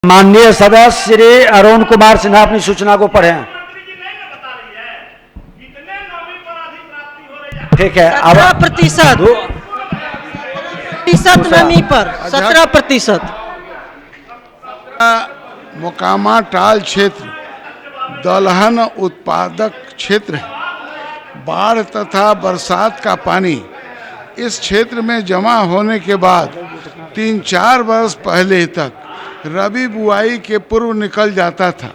माननीय सदस्य श्री अरुण कुमार सिन्हा अपनी सूचना को पढ़ें। ठीक है, अब 17% नमी पर 17%। मोकामा टाल क्षेत्र दलहन उत्पादक क्षेत्र है। बाढ़ तथा बरसात का पानी इस क्षेत्र में जमा होने के बाद 3-4 वर्ष पहले तक रबी बुआई के पूर्व निकल जाता था,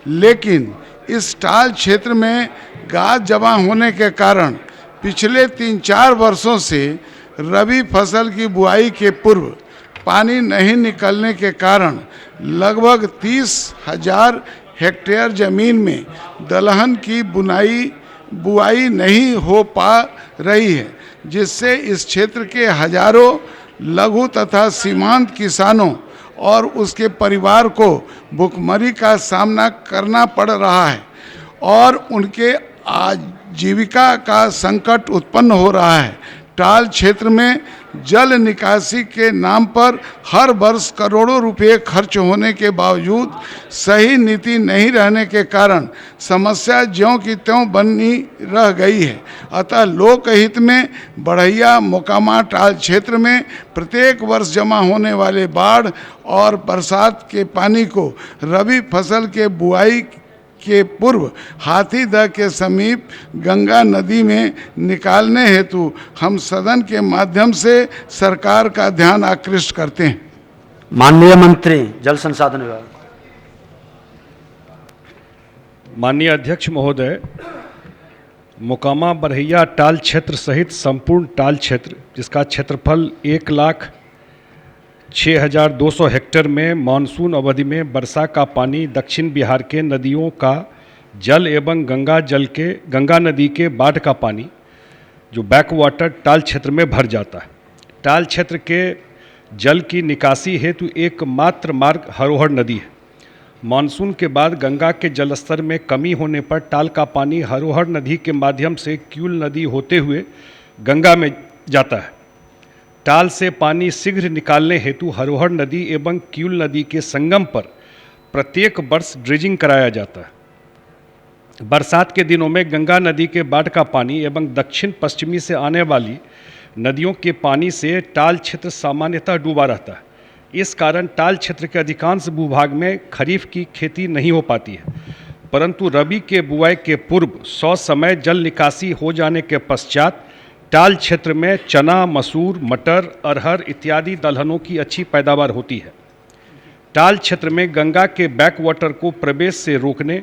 लेकिन इस टाल क्षेत्र में गाद जमा होने के कारण पिछले 3-4 वर्षों से रबी फसल की बुआई के पूर्व पानी नहीं निकलने के कारण लगभग 30,000 हेक्टेयर जमीन में दलहन की बुआई नहीं हो पा रही है, जिससे इस क्षेत्र के हजारों लघु तथा सीमांत किसानों और उसके परिवार को भुखमरी का सामना करना पड़ रहा है और उनके आजीविका का संकट उत्पन्न हो रहा है। टाल क्षेत्र में जल निकासी के नाम पर हर वर्ष करोड़ों रुपए खर्च होने के बावजूद सही नीति नहीं रहने के कारण समस्या ज्यों की त्यों बनी रह गई है। अतः लोकहित में बढ़ैया मोकामा टाल क्षेत्र में प्रत्येक वर्ष जमा होने वाले बाढ़ और बरसात के पानी को रबी फसल के बुआई के पूर्व हाथीदह के समीप गंगा नदी में निकालने हेतु हम सदन के माध्यम से सरकार का ध्यान आकृष्ट करते हैं। माननीय मंत्री जल संसाधन विभाग। माननीय अध्यक्ष महोदय, मोकामा बरहैया टाल क्षेत्र सहित संपूर्ण टाल क्षेत्र, जिसका क्षेत्रफल 1,06,200 हेक्टेयर में मानसून अवधि में वर्षा का पानी दक्षिण बिहार के नदियों का जल एवं गंगा नदी के बाढ़ का पानी जो बैक वाटर टाल क्षेत्र में भर जाता है। टाल क्षेत्र के जल की निकासी हेतु एकमात्र मार्ग हरोहर नदी है। मानसून के बाद गंगा के जलस्तर में कमी होने पर टाल का पानी हरोहर नदी के माध्यम से क्यूल नदी होते हुए गंगा में जाता है। टाल से पानी शीघ्र निकालने हेतु हरोहर नदी एवं क्यूल नदी के संगम पर प्रत्येक वर्ष ड्रेजिंग कराया जाता है। बरसात के दिनों में गंगा नदी के बाढ़ का पानी एवं दक्षिण पश्चिमी से आने वाली नदियों के पानी से टाल क्षेत्र सामान्यतः डूबा रहता है। इस कारण टाल क्षेत्र के अधिकांश भूभाग में खरीफ की खेती नहीं हो पाती है, परंतु रबी के बुआई के पूर्व समय जल निकासी हो जाने के पश्चात टाल क्षेत्र में चना, मसूर, मटर, अरहर इत्यादि दलहनों की अच्छी पैदावार होती है। टाल क्षेत्र में गंगा के बैक वाटर को प्रवेश से रोकने,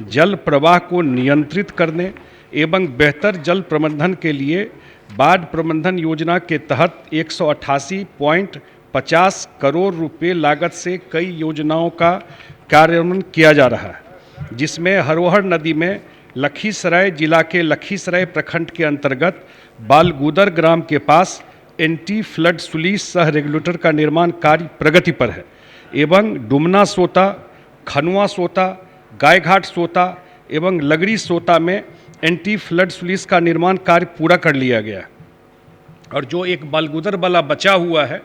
जल प्रवाह को नियंत्रित करने एवं बेहतर जल प्रबंधन के लिए बाढ़ प्रबंधन योजना के तहत 188.50 करोड़ रुपए लागत से कई योजनाओं का कार्यान्वयन किया जा रहा है, जिसमें हरोहर नदी में लखीसराय जिला के लखीसराय प्रखंड के अंतर्गत बालगुदर ग्राम के पास एंटी फ्लड स्लुइस सह रेगुलेटर का निर्माण कार्य प्रगति पर है एवं डुमना सोता, खनुआ सोता, गायघाट सोता एवं लगड़ी सोता में एंटी फ्लड स्लुइस का निर्माण कार्य पूरा कर लिया गया है। और जो एक बालगुदर वाला बचा हुआ है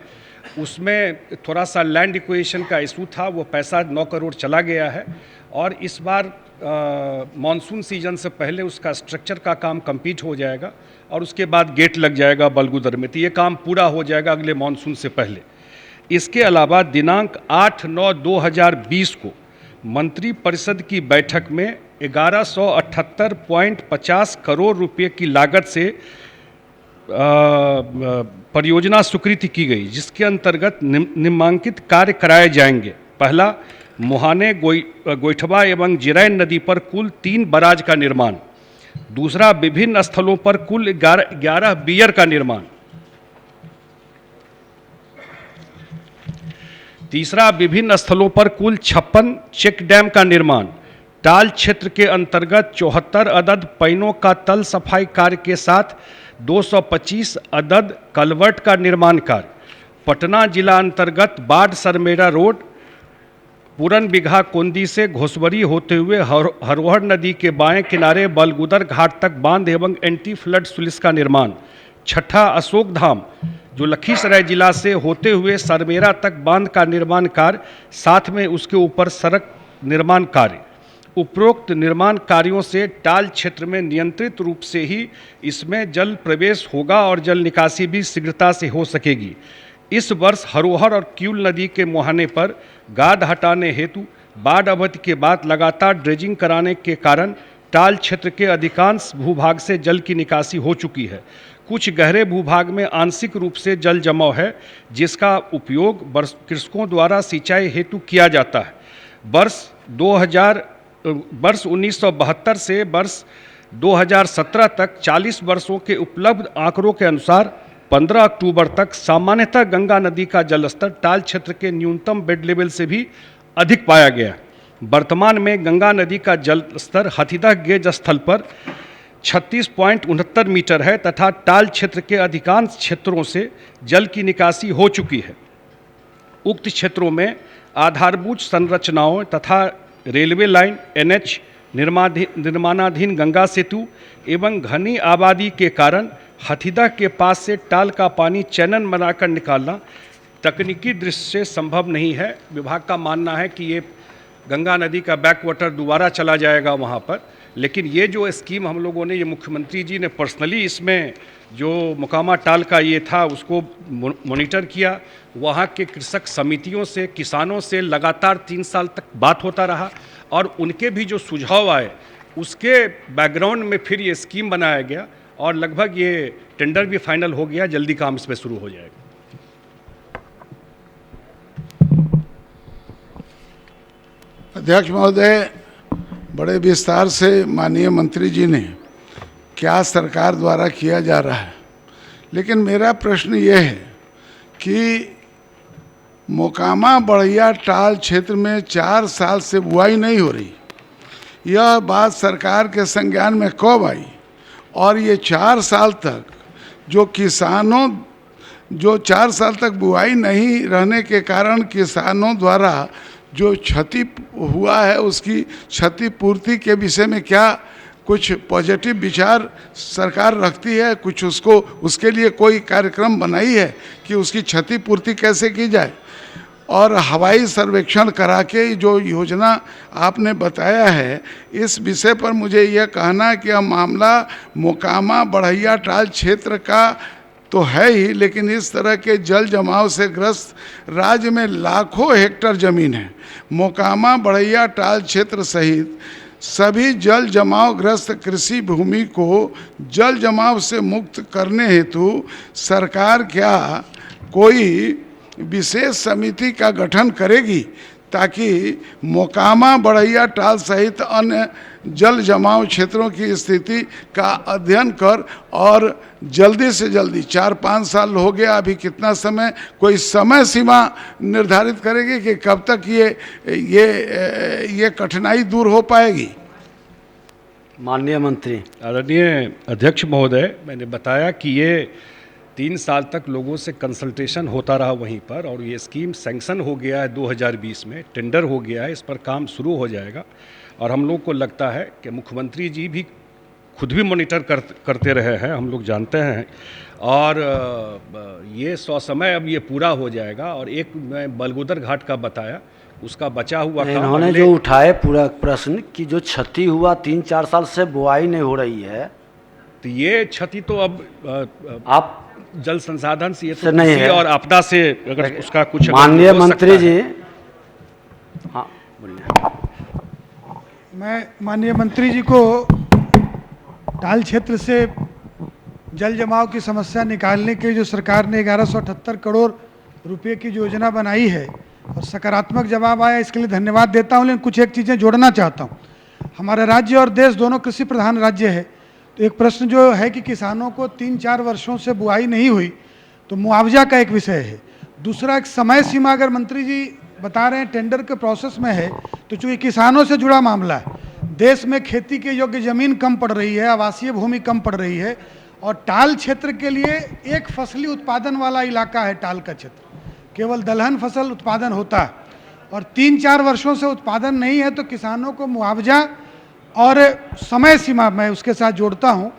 उसमें थोड़ा सा लैंड एक्विजिशन का इशू था, वो पैसा 9 करोड़ चला गया है और इस बार मानसून सीजन से पहले उसका स्ट्रक्चर का काम कंप्लीट हो जाएगा और उसके बाद गेट लग जाएगा बालगुदर में, तो ये काम पूरा हो जाएगा अगले मानसून से पहले। इसके अलावा दिनांक 8/9/2020 को मंत्री परिषद की बैठक में 1178.50 करोड़ रुपए की लागत से परियोजना स्वीकृति की गई, जिसके अंतर्गत निम्नांकित कार्य कराए जाएंगे। पहला, मुहाने गोइठवा एवं जिरैन नदी पर कुल 3 बराज का निर्माण। दूसरा, विभिन्न स्थलों पर कुल 11 बियर का निर्माण। तीसरा, विभिन्न स्थलों पर कुल 56 चेक डैम का निर्माण। टाल क्षेत्र के अंतर्गत 74 अदद पैनों का तल सफाई कार्य के साथ 225 अदद कलवर्ट का निर्माण कार्य। पटना जिला अंतर्गत बाढ़ सरमेरा रोड पूरन बिघा कोंदी से घोसवरी होते हुए हरोहर नदी के बाएं किनारे बलगुदर घाट तक बांध एवं एंटी फ्लड स्लुइस का निर्माण। छठा अशोक धाम जो लखीसराय जिला से होते हुए सरमेरा तक बांध का निर्माण कार्य, साथ में उसके ऊपर सड़क निर्माण कार्य। उपरोक्त निर्माण कार्यों से टाल क्षेत्र में नियंत्रित रूप से ही इसमें जल प्रवेश होगा और जल निकासी भी शीघ्रता से हो सकेगी। इस वर्ष हरोहर और क्यूल नदी के मुहाने पर गाद हटाने हेतु बाढ़ अवधि के बाद लगातार ड्रेजिंग कराने के कारण टाल क्षेत्र के अधिकांश भूभाग से जल की निकासी हो चुकी है। कुछ गहरे भूभाग में आंशिक रूप से जल जमाव है, जिसका उपयोग कृषकों द्वारा सिंचाई हेतु किया जाता है। वर्ष 1972 से वर्ष 2017 तक 40 वर्षों के उपलब्ध आंकड़ों के अनुसार 15 अक्टूबर तक सामान्यतः गंगा नदी का जलस्तर टाल क्षेत्र के न्यूनतम बेड लेवल से भी अधिक पाया गया। वर्तमान में गंगा नदी का जल स्तर हाथीदह गेज स्थल पर 36.69 मीटर है तथा टाल क्षेत्र के अधिकांश क्षेत्रों से जल की निकासी हो चुकी है। उक्त क्षेत्रों में आधारभूत संरचनाओं तथा रेलवे लाइन, NH, निर्माणाधीन गंगा सेतु एवं घनी आबादी के कारण हाथीदह के पास से टाल का पानी चैनल बनाकर निकालना तकनीकी दृष्टि से संभव नहीं है। विभाग का मानना है कि ये गंगा नदी का बैक वाटर दोबारा चला जाएगा वहाँ पर, लेकिन ये जो स्कीम हम लोगों ने, ये मुख्यमंत्री जी ने पर्सनली इसमें जो मोकामा टाल का ये था उसको मॉनिटर किया। वहाँ के कृषक समितियों से, किसानों से लगातार 3 साल तक बात होता रहा और उनके भी जो सुझाव आए उसके बैकग्राउंड में फिर ये स्कीम बनाया गया और लगभग ये टेंडर भी फाइनल हो गया। जल्दी काम इस पर शुरू हो जाएगा। अध्यक्ष महोदय, बड़े विस्तार से माननीय मंत्री जी ने क्या सरकार द्वारा किया जा रहा है, लेकिन मेरा प्रश्न ये है कि मोकामा बढ़िया टाल क्षेत्र में 4 साल से बुआई नहीं हो रही। यह बात सरकार के संज्ञान में कब आई? और ये 4 साल तक जो किसानों, जो 4 साल तक बुआई नहीं रहने के कारण किसानों द्वारा जो क्षति हुआ है, उसकी क्षतिपूर्ति के विषय में क्या कुछ पॉजिटिव विचार सरकार रखती है? कुछ उसके लिए कोई कार्यक्रम बनाई है कि उसकी क्षतिपूर्ति कैसे की जाए? और हवाई सर्वेक्षण करा के जो योजना आपने बताया है, इस विषय पर मुझे यह कहना है कि यह मामला मोकामा बढ़ैया टाल क्षेत्र का तो है ही, लेकिन इस तरह के जल जमाव से ग्रस्त राज्य में लाखों हेक्टेयर जमीन है। मोकामा बढ़ैया टाल क्षेत्र सहित सभी जल जमाव ग्रस्त कृषि भूमि को जल जमाव से मुक्त करने हेतु सरकार क्या कोई विशेष समिति का गठन करेगी ताकि मोकामा बढ़ैया टाल सहित अन्य जल जमाव क्षेत्रों की स्थिति का अध्ययन कर और जल्दी से जल्दी, 4-5 साल हो गया, अभी कितना समय, कोई समय सीमा निर्धारित करेगी कि कब तक ये कठिनाई दूर हो पाएगी? माननीय मंत्री। आदरणीय अध्यक्ष महोदय, मैंने बताया कि ये 3 साल तक लोगों से कंसल्टेशन होता रहा वहीं पर, और ये स्कीम सैंक्शन हो गया है 2020 में, टेंडर हो गया है, इस पर काम शुरू हो जाएगा। और हम लोग को लगता है कि मुख्यमंत्री जी भी खुद भी मॉनिटर करते रहे हैं, हम लोग जानते हैं, और ये समय अब ये पूरा हो जाएगा। और एक मैं बलगोदर घाट का बताया, उसका बचा हुआ काम इन्होंने जो उठाए पूरा प्रश्न कि जो क्षति हुआ 3-4 साल से बुआई नहीं हो रही है, तो ये क्षति तो अब आप जल संसाधन से, ये से तो नहीं किसी है। और आपदा से अगर उसका कुछ माननीय हो सकता मंत्री है। जी। हाँ बोलिए। मैं माननीय मंत्री जी को टाल क्षेत्र से जल जमाव की समस्या निकालने के लिए जो सरकार ने 1178 करोड़ रुपए की योजना बनाई है और सकारात्मक जवाब आया, इसके लिए धन्यवाद देता हूं। लेकिन कुछ एक चीज़ें जोड़ना चाहता हूं। हमारा राज्य और देश दोनों कृषि प्रधान राज्य है, तो एक प्रश्न जो है कि किसानों को 3-4 वर्षों से बुआई नहीं हुई तो मुआवजा का एक विषय है। दूसरा, एक समय सीमा अगर मंत्री जी बता रहे हैं टेंडर के प्रोसेस में है, तो चूँकि किसानों से जुड़ा मामला है, देश में खेती के योग्य ज़मीन कम पड़ रही है, आवासीय भूमि कम पड़ रही है, और टाल क्षेत्र के लिए एक फसली उत्पादन वाला इलाका है टाल का क्षेत्र, केवल दलहन फसल उत्पादन होता है और 3-4 वर्षों से उत्पादन नहीं है, तो किसानों को मुआवजा और समय सीमा मैं उसके साथ जोड़ता हूं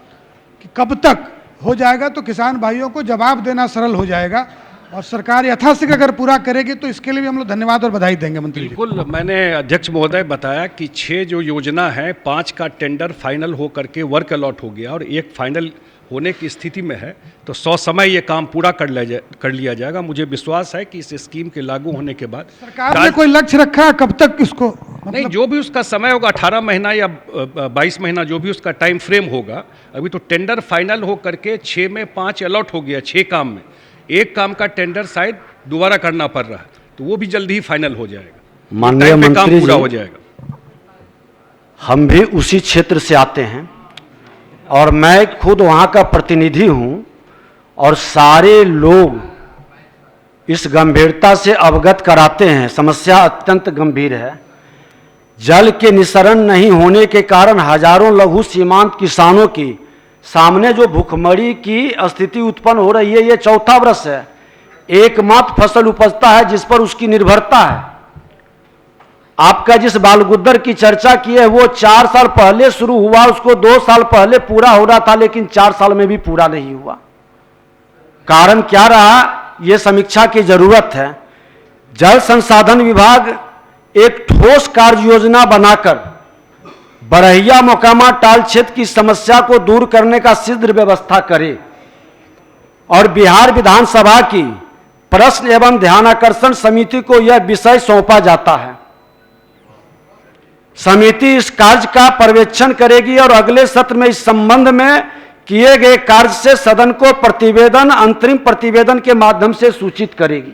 कि कब तक हो जाएगा तो किसान भाइयों को जवाब देना सरल हो जाएगा, और सरकार यथाशीघ्र अगर पूरा करेगी तो इसके लिए भी हम लोग धन्यवाद और बधाई देंगे मंत्री जी। बिल्कुल, मैंने अध्यक्ष महोदय बताया कि 6 जो योजना है, 5 का टेंडर फाइनल हो करके वर्क अलॉट हो गया और एक फाइनल होने की स्थिति में है, तो 100 समय ये काम पूरा कर लिया जाएगा। मुझे विश्वास है कि इस स्कीम के लागू होने के बाद सरकार ने कोई लक्ष्य रखा है कब तक इसको, नहीं, जो भी उसका समय होगा 18 महीना या 22 महीना, जो भी उसका टाइम फ्रेम होगा। अभी तो टेंडर फाइनल हो करके 6 में 5 अलॉट हो गया, 6 काम में। एक काम का टेंडर शायद दोबारा करना पड़ रहा है, तो वो भी जल्दी ही फाइनल हो जाएगा, माननीय टाइम पे काम मंत्री पूरा जी, हो जाएगा। हम भी उसी क्षेत्र से आते हैं और मैं खुद वहाँ का प्रतिनिधि हूँ, और सारे लोग इस गंभीरता से अवगत कराते हैं। समस्या अत्यंत गंभीर है। जल के निस्सरण नहीं होने के कारण हजारों लघु सीमांत किसानों की सामने जो भुखमरी की स्थिति उत्पन्न हो रही है, ये चौथा वर्ष है। एकमात्र फसल उपजता है जिस पर उसकी निर्भरता है। आपका जिस बालगुद्दर की चर्चा की है वो 4 साल पहले शुरू हुआ, उसको 2 साल पहले पूरा हो रहा था, लेकिन 4 साल में भी पूरा नहीं हुआ। कारण क्या रहा, ये समीक्षा की जरूरत है। जल संसाधन विभाग एक ठोस कार्य योजना बनाकर बरहिया मोकामा टाल क्षेत्र की समस्या को दूर करने का शीघ्र व्यवस्था करे, और बिहार विधानसभा की प्रश्न एवं ध्यानाकर्षण समिति को यह विषय सौंपा जाता है। समिति इस कार्य का पर्यवेक्षण करेगी और अगले सत्र में इस संबंध में किए गए कार्य से सदन को प्रतिवेदन, अंतरिम प्रतिवेदन के माध्यम से सूचित करेगी।